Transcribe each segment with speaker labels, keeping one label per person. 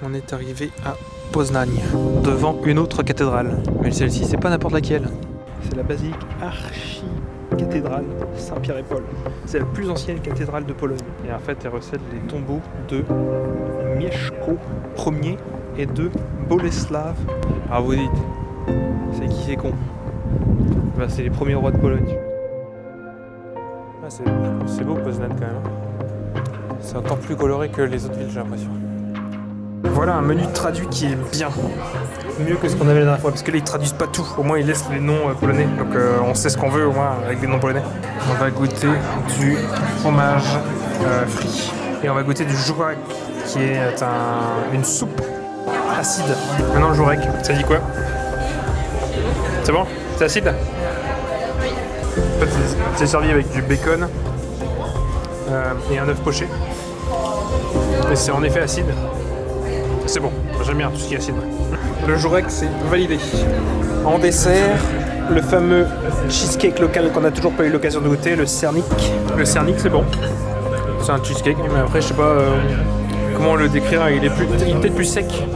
Speaker 1: On est arrivé à Poznań, devant une autre cathédrale. Mais celle-ci, c'est pas n'importe laquelle. C'est la basilique archicathédrale Saint-Pierre et Paul. C'est la plus ancienne cathédrale de Pologne. Et en fait, elle recèle les tombeaux de Mieszko Ier et de Bolesław. Alors vous dites, c'est qui c'est con? Ben, c'est les premiers rois de Pologne. Ah, c'est beau Poznań quand même. C'est encore plus coloré que les autres villes, j'ai l'impression. Voilà un menu traduit qui est bien, mieux que ce qu'on avait la dernière fois, parce que là ils traduisent pas tout, au moins ils laissent les noms polonais, donc on sait ce qu'on veut au moins avec des noms polonais. On va goûter du fromage frit, et on va goûter du żurek, qui est une soupe acide. Maintenant le żurek, ça dit quoi? C'est bon? C'est acide? En fait c'est servi avec du bacon et un œuf poché, et c'est en effet acide. C'est bon, j'aime bien tout ce qui est acide. Le żurek, c'est validé. En dessert, le fameux cheesecake local qu'on n'a toujours pas eu l'occasion de goûter, le Cernik. Le Cernik, c'est bon. C'est un cheesecake, mais après, je sais pas comment le décrire. Il est peut-être plus sec.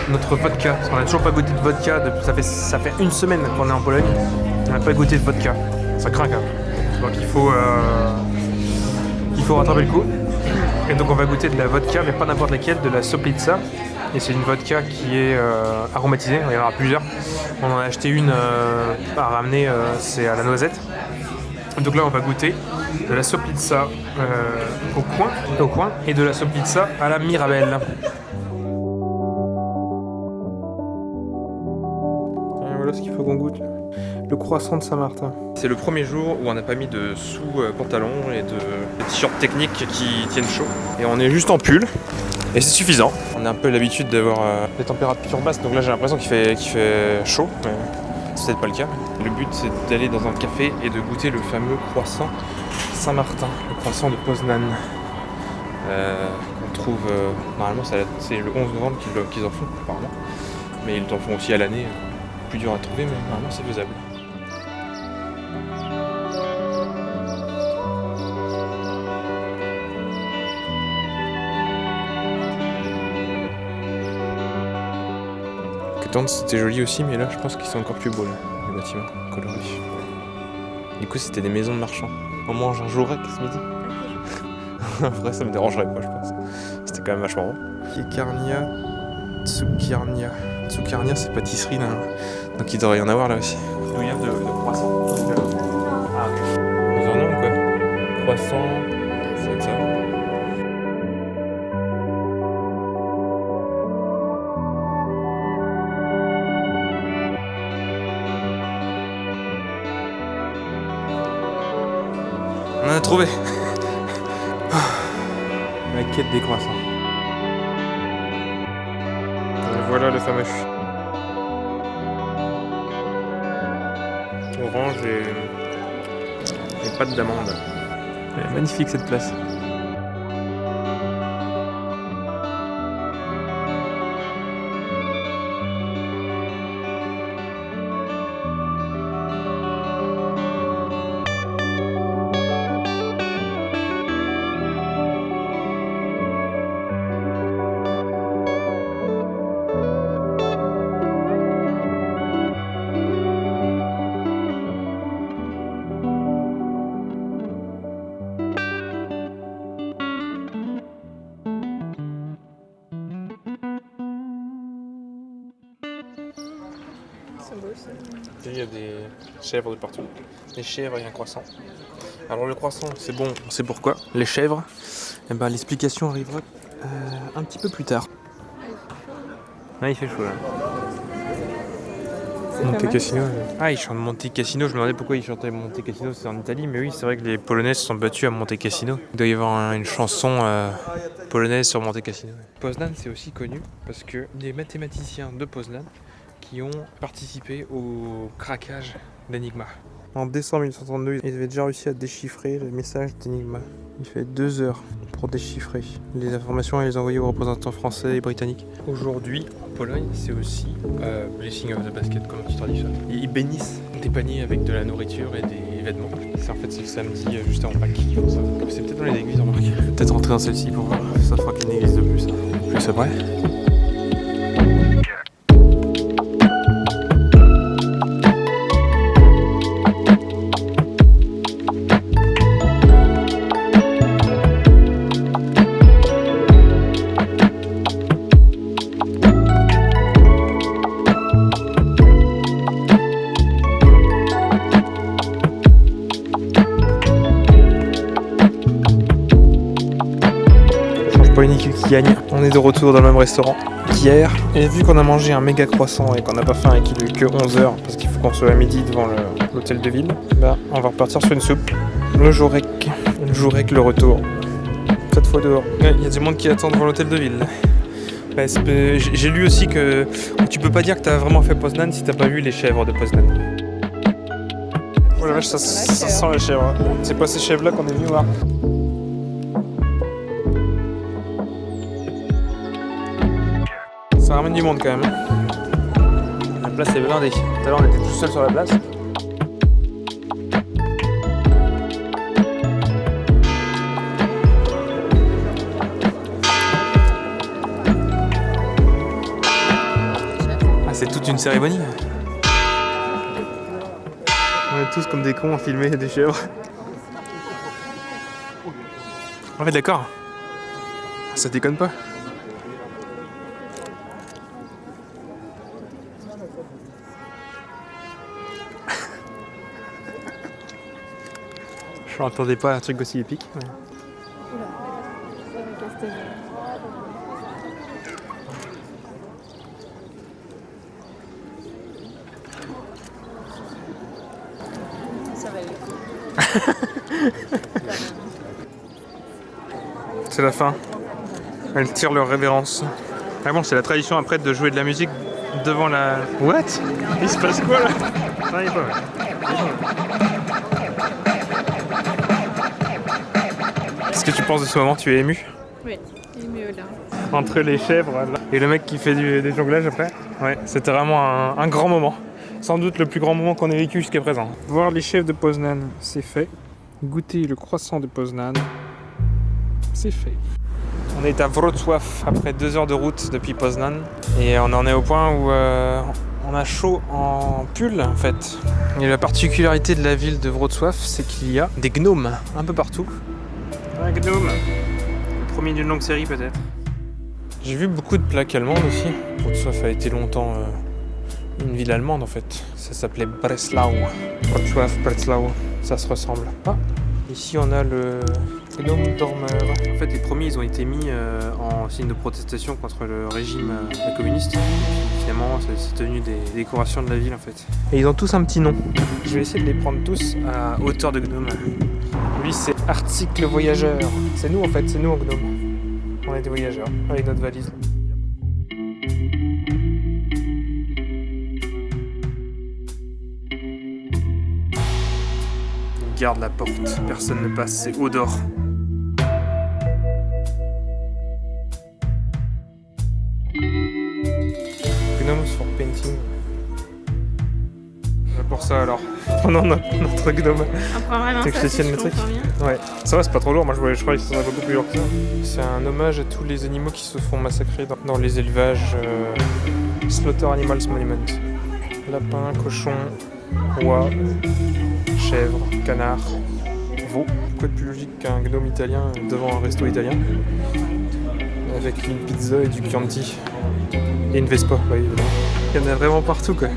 Speaker 1: Notre vodka, parce qu'on n'a toujours pas goûté de vodka. Ça fait une semaine qu'on est en Pologne. On n'a pas goûté de vodka. Ça craint quand même. Donc il faut rattraper le coup. Et donc on va goûter de la vodka, mais pas n'importe laquelle, de la Soplica. Et c'est une vodka qui est aromatisée, il y en aura plusieurs. On en a acheté une à ramener, c'est à la noisette. Donc là on va goûter de la Soplica au coin et de la Soplica à la Mirabelle. Et voilà ce qu'il faut qu'on goûte. Le croissant de Saint-Martin. C'est le premier jour où on n'a pas mis de sous-pantalon et de t-shirts techniques qui tiennent chaud. Et on est juste en pull. Et c'est suffisant. On a un peu l'habitude d'avoir des températures basses, donc là j'ai l'impression qu'il fait chaud, mais c'est peut-être pas le cas. Le but c'est d'aller dans un café et de goûter le fameux croissant Saint-Martin, le croissant de Poznań. Qu'on trouve, normalement c'est le 11 novembre qu'ils en font apparemment, mais ils en font aussi à l'année, plus dur à trouver, mais normalement c'est faisable. C'était joli aussi, mais là je pense qu'ils sont encore plus beaux là, les bâtiments colorés. Du coup c'était des maisons de marchands. On mange un żurek ce midi. En vrai ça me dérangerait pas je pense. C'était quand même vachement bon. Piekarnia, Cukiernia. Cukiernia c'est pâtisserie là. Donc il devrait y en avoir là aussi. Douillard de croissant. Ah ok. Ils en ont quoi? Croissant, c'est ça. On en a trouvé. La quête des croissants. Et voilà le fameux. Orange et pâte d'amande. Elle est magnifique cette place. Il y a des chèvres de partout. Des chèvres et un croissant. Alors le croissant, c'est bon, on sait pourquoi. Les chèvres, eh ben, l'explication arrivera un petit peu plus tard. Là il fait chaud là. Monte Cassino. Ah, ils chantent Monte Cassino. Je me demandais pourquoi ils chantaient Monte Cassino, c'est en Italie. Mais oui, c'est vrai que les Polonais se sont battus à Monte Cassino. Il doit y avoir une chanson polonaise sur Monte Cassino. Poznań, c'est aussi connu parce que des mathématiciens de Poznań qui ont participé au craquage d'Enigma. En décembre 1932, ils avaient déjà réussi à déchiffrer le message d'Enigma. Il fait 2 heures pour déchiffrer les informations et les envoyer aux représentants français et britanniques. Aujourd'hui, en Pologne, c'est aussi Blessing of the Basket, comme tu traduis ça. Ils bénissent des paniers avec de la nourriture et des vêtements. C'est le samedi juste avant Pâques qu'ils font ça. C'est peut-être dans les églises, remarque. Peut-être rentrer dans celle-ci pour voir. Ça fera qu'une église de plus. Plus après. Pas une équipe qui gagne, on est de retour dans le même restaurant qu'hier et vu qu'on a mangé un méga croissant et qu'on n'a pas faim et qu'il est que 11h parce qu'il faut qu'on soit à midi devant l'hôtel de ville, bah on va repartir sur une soupe, le Jorek, le retour, cette fois dehors. Il y a du monde qui attend devant l'hôtel de ville. Bah, j'ai lu aussi que tu peux pas dire que t'as vraiment fait Poznan si t'as pas vu les chèvres de Poznan. Oh la vache, ça sent la chèvre. C'est pas ces chèvres là qu'on est venu voir. Ça ramène du monde quand même. La place est blindée. Tout à l'heure on était tout seul sur la place. Ah, c'est toute une cérémonie. On est tous comme des cons à filmer des chèvres. Ouais, d'accord. Ça déconne pas. Je m'attendais pas à un truc aussi épique. Ouais.
Speaker 2: Ça va aller.
Speaker 1: C'est la fin. Elles tirent leur révérence. Ah bon, c'est la tradition après de jouer de la musique devant la... What? Il se passe quoi là? Ça y est pas. Qu'est-ce que tu penses de ce moment? Tu es ému?
Speaker 2: Oui, ému là.
Speaker 1: Entre les chèvres là, et le mec qui fait des jonglages après. Ouais, c'était vraiment un grand moment. Sans doute le plus grand moment qu'on ait vécu jusqu'à présent. Voir les chèvres de Poznan, c'est fait. Goûter le croissant de Poznan, c'est fait. On est à Wrocław après 2 heures de route depuis Poznan. Et on en est au point où on a chaud en pull en fait. Et la particularité de la ville de Wrocław, c'est qu'il y a des gnomes un peu partout. Un gnome. Le premier d'une longue série peut-être. J'ai vu beaucoup de plaques allemandes aussi. Wrocław a été longtemps une ville allemande en fait. Ça s'appelait Breslau. Wrocław, Breslau, ça se ressemble. Ah, ici on a le gnome dormeur. En fait les premiers ils ont été mis en signe de protestation contre le régime communiste. Et puis, finalement c'est devenu des décorations de la ville en fait. Et ils ont tous un petit nom. Je vais essayer de les prendre tous à hauteur de gnome. Lui c'est Arctic le voyageur. C'est nous en fait, c'est nous en gnome. On est des voyageurs avec notre valise. On garde la porte, personne ne passe, c'est Odor. Gnomes for painting. Pour ça alors, prenons notre gnome.
Speaker 2: Vraiment,
Speaker 1: que je te tienne le truc. Ouais, ça va, c'est pas trop lourd. Moi je croyais que ça serait beaucoup plus lourd que ça. C'est un hommage à tous les animaux qui se font massacrer dans les élevages Slaughter Animals Monument. Lapin, cochon, oie, chèvre, canard, veau. Quoi de plus logique qu'un gnome italien devant un resto italien avec une pizza et du Chianti et une Vespa, ouais, évidemment. Il y en a vraiment partout quoi.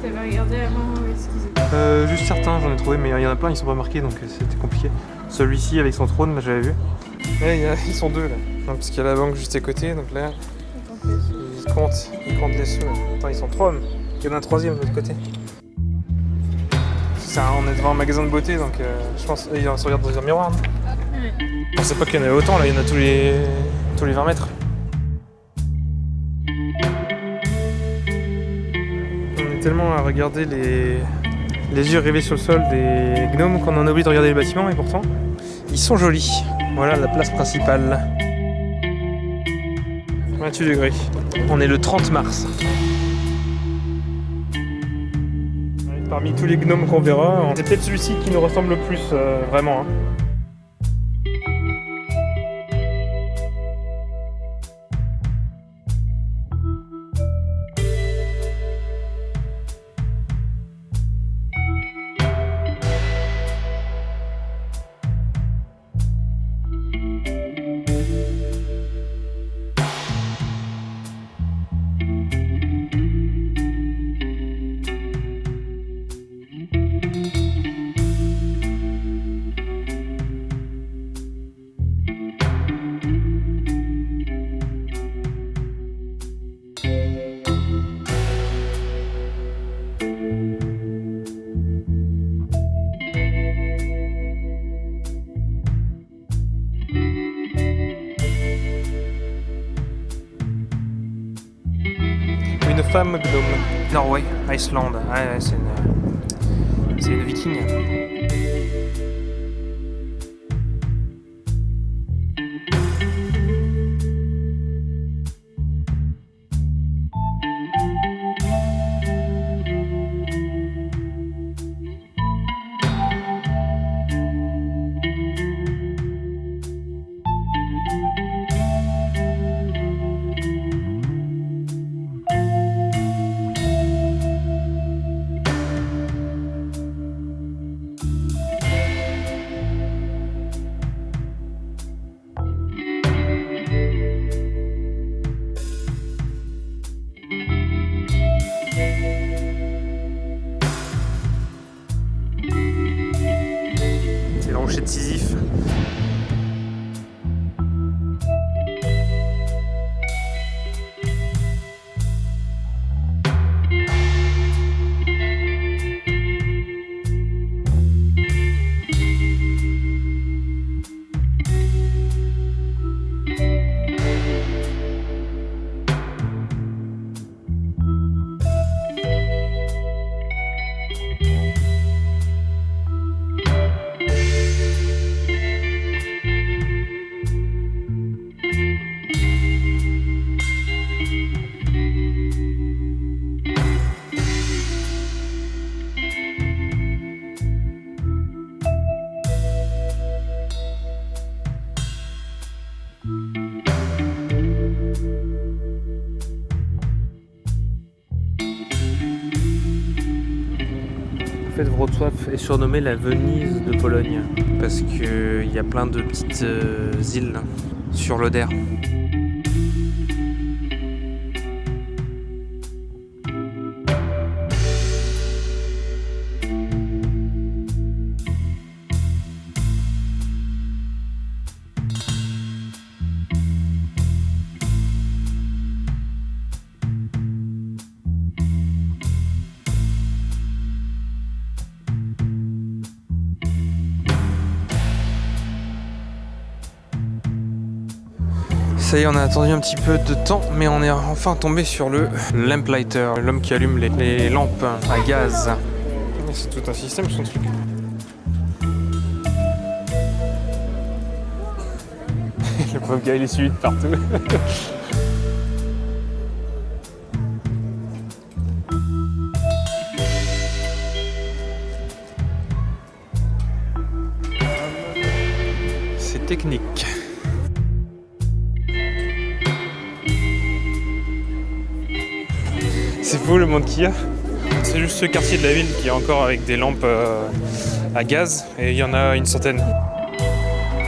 Speaker 2: T'avais regardé avant ce qu'ils étaient?
Speaker 1: Juste certains, j'en ai trouvé, mais il y en a plein, ils sont pas marqués donc c'était compliqué. Celui-ci avec son trône, là j'avais vu. Ouais, ils sont deux là. Non, parce qu'il y a la banque juste à côté, donc là ils comptent les sous. Attends, ils sont trois. Il y en a un troisième de l'autre côté. On est devant un magasin de beauté, donc je pense qu'ils se regardent dans un miroir.
Speaker 2: Ouais.
Speaker 1: Je pensais pas qu'il y en avait autant, là il y en a tous les 20 mètres. On est tellement à regarder les yeux rivés sur le sol des gnomes qu'on en a oublié de regarder les bâtiments, et pourtant Ils sont jolis. Voilà la place principale. 28 degrés. On est le 30 mars. Parmi tous les gnomes qu'on verra, c'est peut-être celui-ci qui nous ressemble le plus, vraiment. Hein. Une femme gnome. Norway, Iceland. Ouais, c'est une viking. De Sisyphe. En fait, Wrocław est surnommée la Venise de Pologne parce qu'il y a plein de petites îles sur l'Oder. Ça y est, on a attendu un petit peu de temps, mais on est enfin tombé sur le lamplighter, l'homme qui allume les lampes à gaz. C'est tout un système, son truc. Le pauvre gars, il est suivi de partout. C'est technique. C'est fou le monde qu'il y a. C'est juste ce quartier de la ville qui est encore avec des lampes à gaz et il y en a une centaine.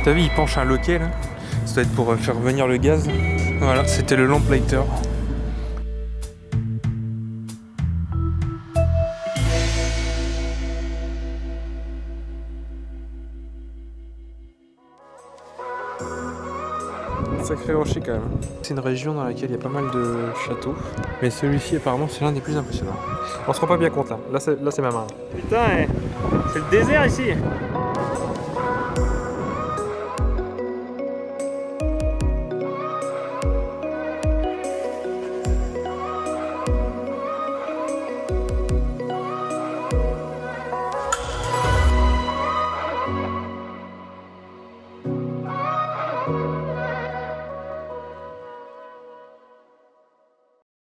Speaker 1: T'as vu, il penche un loquet là. Ça doit être pour faire venir le gaz. Voilà, c'était le lamplighter. Sacré rocher quand même. C'est une région dans laquelle il y a pas mal de châteaux. Mais celui-ci apparemment c'est l'un des plus impressionnants. On se rend pas bien compte là. Là c'est ma main. Putain, c'est le désert ici.